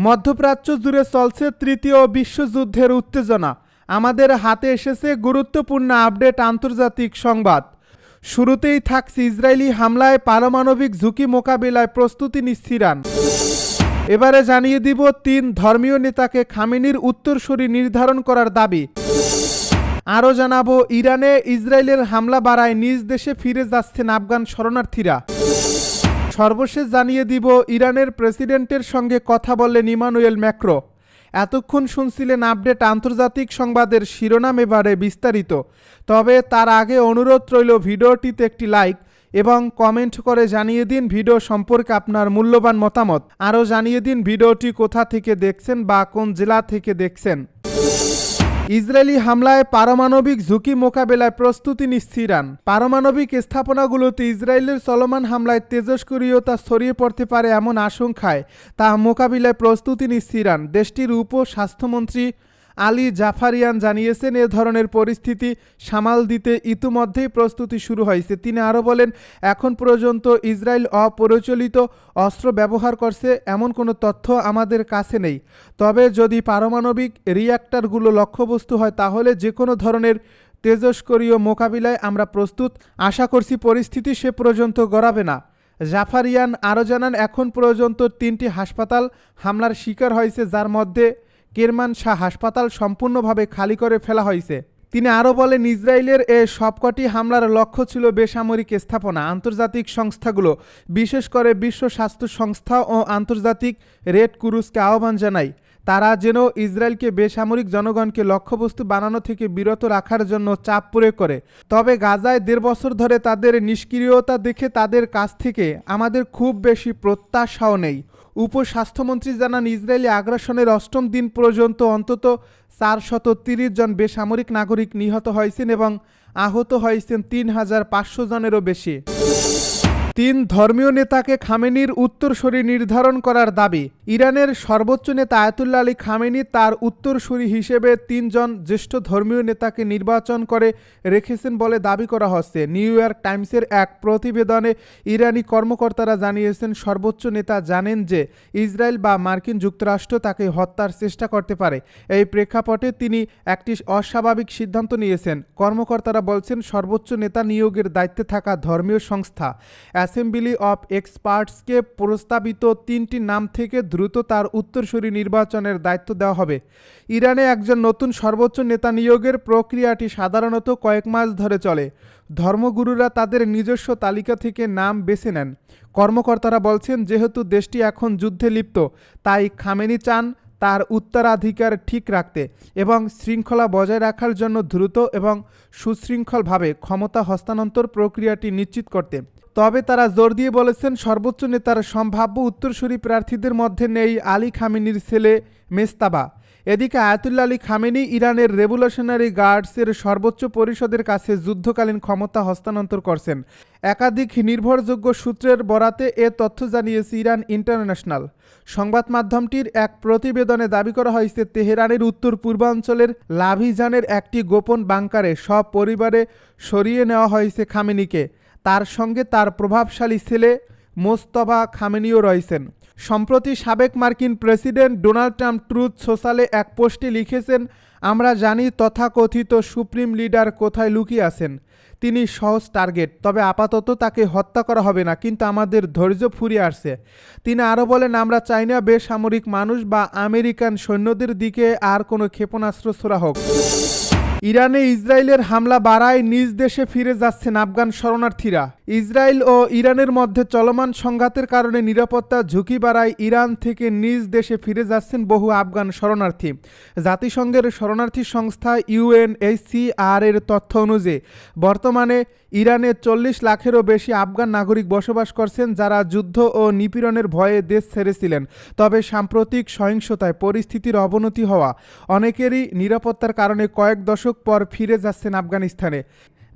মধ্যপ্রাচ্য জুড়ে চলছে তৃতীয় বিশ্বযুদ্ধের উত্তেজনা। আমাদের হাতে এসেছে গুরুত্বপূর্ণ আপডেট আন্তর্জাতিক সংবাদ। শুরুতেই থাকছে ইসরায়েলি হামলায় পারমাণবিক ঝুঁকি মোকাবিলায় প্রস্তুতি নিচ্ছে ইরান। এবারে জানিয়ে দিব 3 ধর্মীয় নেতাকে খামেনির উত্তরসূরি নির্ধারণ করার দাবি। আরও জানাবো ইরানে ইসরায়েলের হামলা বাড়ায় নিজ দেশে ফিরে যাচ্ছেন আফগান শরণার্থীরা। সর্বশেষ জানিয়ে দিব ইরানের প্রেসিডেন্টের সঙ্গে কথা বললেন ইমানুয়েল ম্যাক্রো। এতক্ষণ শুনছিলেন আপডেট আন্তর্জাতিক সংবাদের শিরোনাম, এবারে বিস্তারিত। তবে তার আগে অনুরোধ রইল ভিডিওটিতে একটি লাইক এবং কমেন্ট করে জানিয়ে দিন ভিডিও সম্পর্কে আপনার মূল্যবান মতামত। আরও জানিয়ে দিন ভিডিওটি কোথা থেকে দেখছেন বা কোন জেলা থেকে দেখছেন। ইসরায়েলি হামলায় পারমাণবিক ঝুঁকি মোকাবেলায় প্রস্তুতি নিচ্ছে ইরান। পারমাণবিক স্থাপনাগুলোতে ইসরায়েলের চলমান হামলায় তেজস্ক্রিয়তা ছড়িয়ে পড়তে পারে এমন আশঙ্কায় তা মোকাবিলায় প্রস্তুতি নিচ্ছে ইরান। দেশটির উপস্বাস্থ্যমন্ত্রী আলী জাফারিয়ান জানিয়েছেন, এ ধরনের পরিস্থিতি সামাল দিতে ইতিমধ্যেই প্রস্তুতি শুরু হয়েছে। তিনি আরও বলেন, এখন পর্যন্ত ইসরায়েল অপরিচালিত অস্ত্র ব্যবহার করছে এমন কোনো তথ্য আমাদের কাছে নেই। তবে যদি পারমাণবিক রিঅ্যাক্টরগুলো লক্ষ্যবস্তু হয় তাহলে যে কোনো ধরনের তেজস্ক্রিয় মোকাবিলায় আমরা প্রস্তুত। আশা করছি পরিস্থিতি সে পর্যন্ত গড়াবে না। জাফারিয়ান আরও জানান, এখন পর্যন্ত 3টি হাসপাতাল হামলার শিকার হয়েছে, যার মধ্যে কেরমান শাহ হাসপাতাল সম্পূর্ণভাবে খালি করে ফেলা হয়েছে। তিনি আরও বলেন, ইসরায়েলের সবকটি হামলার লক্ষ্য ছিল বেসামরিক স্থাপনা। আন্তর্জাতিক সংস্থাগুলো, বিশেষ করে বিশ্ব স্বাস্থ্য সংস্থা ও আন্তর্জাতিক রেড ক্রসকে আহ্বান জানায় তারা যেন ইসরায়েলকে বেসামরিক জনগণকে লক্ষ্যবস্তু বানানো থেকে বিরত রাখার জন্য চাপ প্রয়োগ করে। তবে গাজায় 1.5 বছর ধরে তাদের নিষ্ক্রিয়তা দেখে তাদের কাছ থেকে আমাদের খুব বেশি প্রত্যাশাও নেই। উপস্বাস্থ্যমন্ত্রী জানান, ইসরায়েলি আগ্রাসনের 8ম দিন পর্যন্ত অন্তত 430 জন বেসামরিক নাগরিক নিহত হয়েছেন এবং আহত হয়েছেন 3500 জনেরও বেশি। 3 ধর্মীয় নেতাকে খামেনির উত্তরসূরি নির্ধারণ করার দাবি। ইরানের সর্বোচ্চ নেতা আয়াতুল্লাহ আলী খামেনি তার উত্তরসূরি হিসেবে 3 জন জ্যেষ্ঠ ধর্মীয় নেতাকে নির্বাচন করে রেখেছেন বলে দাবি করা হচ্ছে। নিউ ইয়র্ক টাইমসের এক প্রতিবেদনে ইরানি কর্মকর্তারা জানিয়েছেন, সর্বোচ্চ নেতা জানেন যে ইসরায়েল বা মার্কিন যুক্তরাষ্ট্র তাকে হত্যার চেষ্টা করতে পারে। এই প্রেক্ষাপটে তিনি একটি অস্বাভাবিক সিদ্ধান্ত নিয়েছেন। কর্মকর্তারা বলছেন, সর্বোচ্চ নেতা নিয়োগের দায়িত্বে থাকা ধর্মীয় সংস্থা অ্যাসেম্বলি অব এক্সপার্টসকে প্রস্তাবিত 3টি নাম থেকে দ্রুত তার উত্তরসূরি নির্বাচনের দায়িত্ব দেওয়া হবে। ইরানে একজন নতুন সর্বোচ্চ নেতা নিয়োগের প্রক্রিয়াটি সাধারণত কয়েক মাস ধরে চলে। ধর্মগুরুরা তাদের নিজস্ব তালিকা থেকে নাম বেছে নেন। কর্মকর্তারা বলছেন, যেহেতু দেশটি এখন যুদ্ধে লিপ্ত, তাই খামেনি চান তার উত্তরাধিকার ঠিক রাখতে এবং শৃঙ্খলা বজায় রাখার জন্য দ্রুত এবং সুশৃঙ্খলভাবে ক্ষমতা হস্তান্তর প্রক্রিয়াটি নিশ্চিত করতে। তবে তারা জোর দিয়ে বলেছেন, সর্বোচ্চ নেতার সম্ভাব্য উত্তরসূরি প্রার্থীদের মধ্যে নেই আলী খামেনির ছেলে মেজতাবা। এদিকে আয়াতুল্লাহ আলী খামেনি ইরানের রেভলিউশনারি গার্ডসের সর্বোচ্চ পরিষদের কাছে যুদ্ধকালীন ক্ষমতা হস্তান্তর করছেন। একাধিক নির্ভরযোগ্য সূত্রের বরাতে এ তথ্য জানিয়েছে ইরান ইন্টারন্যাশনাল। সংবাদ মাধ্যমটির এক প্রতিবেদনে দাবি করা হয়েছে, তেহরানের উত্তর পূর্বাঞ্চলের লাভিজানের একটি গোপন বাংকারে সব পরিবারে সরিয়ে নেওয়া হয়েছে খামেনিকে। তার সঙ্গে তার প্রভাবশালী ছেলে মোজতবা খামেনিও রয়েছেন। সম্প্রতি সাবেক মার্কিন প্রেসিডেন্ট ডোনাল্ড ট্রাম্প ট্রুথ সোশ্যালে এক পোস্টে লিখেছেন, আমরা জানি তথাকথিত সুপ্রিম লিডার কোথায় লুকিয়ে আছেন। তিনি সহজ টার্গেট, তবে আপাতত তাকে হত্যা করা হবে না, কিন্তু আমাদের ধৈর্য ফুরিয়ে আসছে। তিনি আরও বলেন, আমরা চাই না বেসামরিক মানুষ বা আমেরিকান সৈন্যদের দিকে আর কোনো ক্ষেপণাস্ত্র ছোড়া হোক। ইরানে ইসরায়েলের হামলা বাড়ায় নিজ দেশে ফিরে যাচ্ছেন আফগান শরণার্থীরা। ইসরায়েল ও ইরানের মধ্যে চলমান সংঘাতের কারণে নিরাপত্তা ঝুঁকি বাড়ায় ইরান থেকে নিজ দেশে ফিরে যাচ্ছেন বহু আফগান শরণার্থী। জাতিসংঘের শরণার্থী সংস্থা UNHCR এর তথ্য অনুযায়ী বর্তমানে ইরানে 40 লাখেরও বেশি আফগান নাগরিক বসবাস করছেন, যারা যুদ্ধ ও নিপীড়নের ভয়ে দেশ ছেড়েছিলেন। তবে সাম্প্রতিক সহিংসতায় পরিস্থিতির অবনতি হওয়া অনেকেরই নিরাপত্তার কারণে কয়েক দশক পর ফিরে যাচ্ছেন আফগানিস্তানে।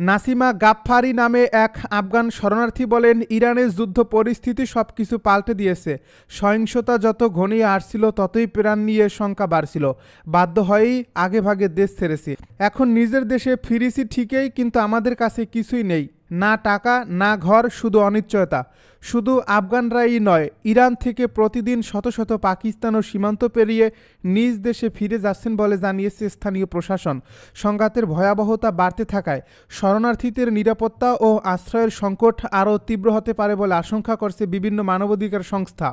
নাসিমা গাফফারি নামে এক আফগান শরণার্থী বলেন, ইরানের যুদ্ধ পরিস্থিতি সবকিছু পাল্টে দিয়েছে। সহিংসতা যত ঘনিয়ে আসছিল ততই প্রাণ নিয়ে শঙ্কা বাড়ছিল। বাধ্য হয়েই আগেভাগে দেশ ছেড়েছি। এখন নিজের দেশে ফিরেছি ঠিকই, কিন্তু আমাদের কাছে কিছুই নেই। না টাকা, না ঘর, শুধু অনিশ্চয়তা। শুধু আফগানরাই নয়, ইরান থেকে প্রতিদিন শত শত পাকিস্তান ও সীমান্ত পেরিয়ে নিজ দেশে ফিরে যাচ্ছেন বলে জানিয়েছে স্থানীয় প্রশাসন। সংঘাতের ভয়াবহতা বাড়তে থাকায় শরণার্থীদের নিরাপত্তা ও আশ্রয়ের সংকট আরও তীব্র হতে পারে বলে আশঙ্কা করছে বিভিন্ন মানবাধিকার সংস্থা।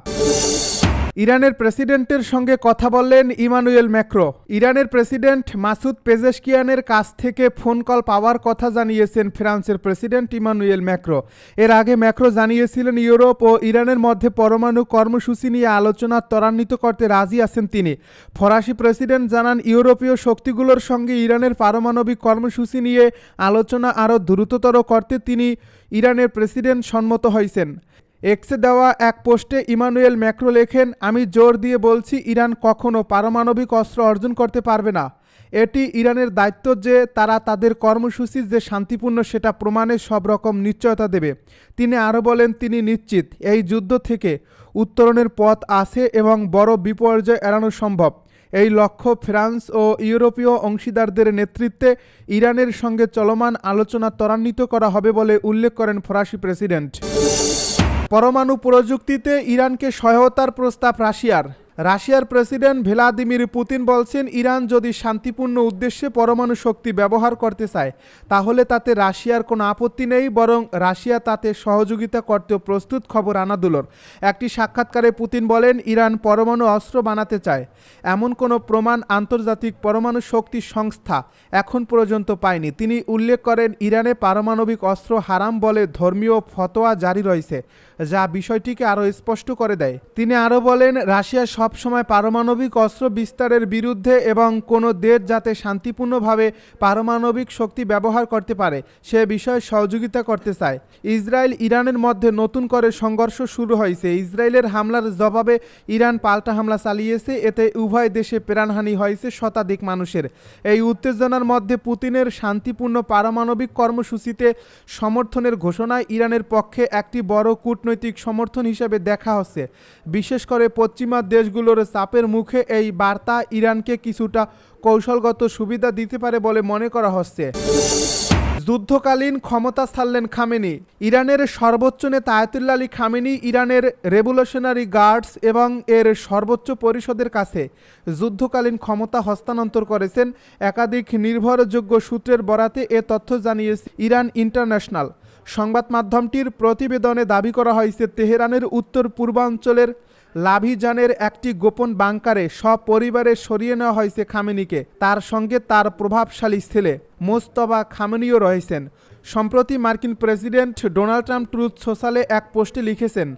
ইরানের প্রেসিডেন্টের সঙ্গে কথা বললেন ইমানুয়েল ম্যাক্রো। ইরানের প্রেসিডেন্ট মাসুদ পেজেশকিয়ানের কাছ থেকে ফোন কল পাওয়ার কথা জানিয়েছেন ফ্রান্সের প্রেসিডেন্ট ইমানুয়েল ম্যাক্রো। এর আগে ম্যাক্রো জানিয়েছিলেন ইউরোপ ও ইরানের মধ্যে পরমাণু কর্মসূচি নিয়ে আলোচনা ত্বরান্বিত করতে রাজি আছেন তিনি। ফরাসি প্রেসিডেন্ট জানান, ইউরোপীয় শক্তিগুলোর সঙ্গে ইরানের পারমাণবিক কর্মসূচি নিয়ে আলোচনা আরও দ্রুততর করতে তিনি ইরানের প্রেসিডেন্ট সম্মত হয়েছেন। এক্সে দেওয়া এক পোস্টে ইমানুয়েল ম্যাক্রো লেখেন, আমি জোর দিয়ে বলছি, ইরান কখনো পারমাণবিক অস্ত্র অর্জন করতে পারবে না। এটি ইরানের দায়িত্ব যে তারা তাদের কর্মসূচি যে শান্তিপূর্ণ সেটা প্রমাণে সব রকম নিশ্চয়তা দেবে। তিনি আরও বলেন, তিনি নিশ্চিত এই যুদ্ধ থেকে উত্তরণের পথ আছে এবং বড় বিপর্যয় এড়ানো সম্ভব। এই লক্ষ্য ফ্রান্স ও ইউরোপীয় অংশীদারদের নেতৃত্বে ইরানের সঙ্গে চলমান আলোচনা ত্বরান্বিত করা হবে বলে উল্লেখ করেন ফরাসি প্রেসিডেন্ট। পরমাণু প্রযুক্তিতে ইরানকে সহায়তার প্রস্তাব রাশিয়ার প্রেসিডেন্ট ভ্লাদিমির পুতিন বলছেন, ইরান যদি শান্তিপূর্ণ উদ্দেশ্যে পরমাণু শক্তি ব্যবহার করতে চায় তাহলে তাতে রাশিয়ার কোনো আপত্তি নেই, বরং রাশিয়া তাতে সহযোগিতা করতেও প্রস্তুত। খবর আনাদুলোর একটি সাক্ষাৎকারে পুতিন বলেন, ইরান পরমাণু অস্ত্র বানাতে চায় এমন কোনো প্রমাণ আন্তর্জাতিক পরমাণু শক্তি সংস্থা এখন পর্যন্ত পায়নি। তিনি উল্লেখ করেন, ইরানে পারমাণবিক অস্ত্র হারাম বলে ধর্মীয় ফতোয়া জারি রয়েছে, যা বিষয়টিকে আরও স্পষ্ট করে দেয়। তিনি আরও বলেন, রাশিয়া সবসময় পারমাণবিক অস্ত্র বিস্তারের বিরুদ্ধে এবং কোনো দেশ যাতে শান্তিপূর্ণভাবে পারমাণবিক শক্তি ব্যবহার করতে পারে সে বিষয়ে সহযোগিতা করতে চায়। ইসরায়েল ইরানের মধ্যে নতুন করে সংঘর্ষ শুরু হয়েছে। ইসরায়েলের হামলার জবাবে ইরান পাল্টা হামলা চালিয়েছে, এতে উভয় দেশে প্রাণহানি হয়েছে শতাধিক মানুষের। এই উত্তেজনার মধ্যে পুতিনের শান্তিপূর্ণ পারমাণবিক কর্মসূচিতে সমর্থনের ঘোষণায় ইরানের পক্ষে একটি বড় কূটনৈতিক সমর্থন হিসেবে দেখা হচ্ছে। বিশেষ করে পশ্চিমা দেশগুলোর চাপের মুখে এই বার্তা ইরানকে কিছুটা কৌশলগত সুবিধা দিতে পারে বলে মনে করা হচ্ছে। যুদ্ধকালীন ক্ষমতা ছাড়লেন খামেনি। ইরানের সর্বোচ্চ নেতা আয়াতুল্লাহ আলী খামেনি ইরানের রেভলিউশনারি গার্ডস এবং এর সর্বোচ্চ পরিষদের কাছে যুদ্ধকালীন ক্ষমতা হস্তান্তর করেছেন। একাধিক নির্ভরযোগ্য সূত্রের বরাতে এ তথ্য জানিয়েছে ইরান ইন্টারন্যাশনাল। সংবাদ মাধ্যমটির প্রতিবেদনে দাবি করা হয়েছে, তেহরানের উত্তর পূর্বাঞ্চলের লাভিজানের একটি গোপন বাংকারে সপরিবারে সরিয়ে নেওয়া হয়েছে খামেনিকে। তার সঙ্গে তার প্রভাবশালী ছেলে মোজতবা খামেনিও রয়েছেন। সম্প্রতি মার্কিন প্রেসিডেন্ট ডোনাল্ড ট্রাম্প ট্রুথ সোশ্যালে এক পোস্টে লিখেছেন,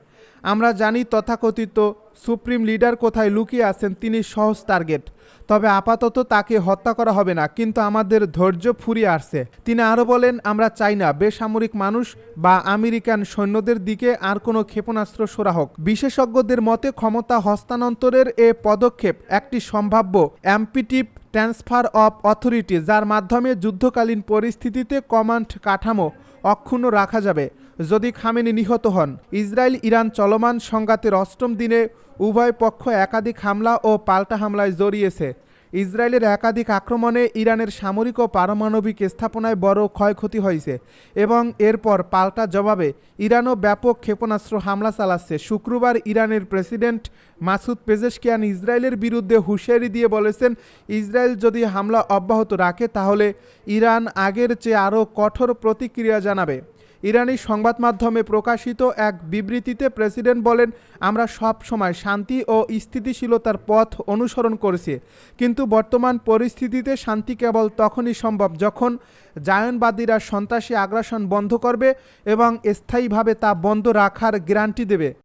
আমরা জানি তথাকথিত সুপ্রিম লিডার কোথায় লুকিয়ে আছেন, তিনি সহজ টার্গেট। তবে আপাতত তাকে হত্যা করা হবে না, কিন্তু আমাদের ধৈর্য ফুরিয়ে আসছে। তিনি আরও বলেন, আমরা চাই না বেসামরিক মানুষ বা আমেরিকান সৈন্যদের দিকে আর কোনো ক্ষেপণাস্ত্র ছোড়া হোক। বিশেষজ্ঞদের মতে ক্ষমতা হস্তান্তরের এ পদক্ষেপ একটি সম্ভাব্য অ্যাম্পিটিভ ট্রান্সফার অফ অথরিটি, যার মাধ্যমে যুদ্ধকালীন পরিস্থিতিতে কমান্ড কাঠামো অক্ষুণ্ণ রাখা যাবে যদি খামেনি নিহত হন। ইসরায়েল ইরান চলমান সংঘাতের অষ্টম দিনে উভয় পক্ষ একাধিক হামলা ও পাল্টা হামলায় জড়িয়েছে। ইসরায়েলের একাধিক আক্রমণে ইরানের সামরিক ও পারমাণবিক স্থাপনায় বড় ক্ষয়ক্ষতি হয়েছে এবং এরপর পাল্টা জবাবে ইরানও ব্যাপক ক্ষেপণাস্ত্র হামলা চালাচ্ছে। শুক্রবার ইরানের প্রেসিডেন্ট মাসুদ পেজেশকিয়ান ইসরায়েলের বিরুদ্ধে হুঁশিয়ারি দিয়ে বলেছেন, ইসরায়েল যদি হামলা অব্যাহত রাখে তাহলে ইরান আগের চেয়ে আরও কঠোর প্রতিক্রিয়া জানাবে। ইরানি সংবাদ মাধ্যমে প্রকাশিত এক বিবৃতিতে প্রেসিডেন্ট বলেন, আমরা সব সময় শান্তি ও স্থিতিশীলতার পথ অনুসরণ করেছি, কিন্তু বর্তমান পরিস্থিতিতে শান্তি কেবল তখনই সম্ভব যখন জায়নবাদীরা সন্ত্রাসী আগ্রাসন বন্ধ করবে এবং স্থায়ীভাবে তা বন্ধ রাখার গ্যারান্টি দেবে।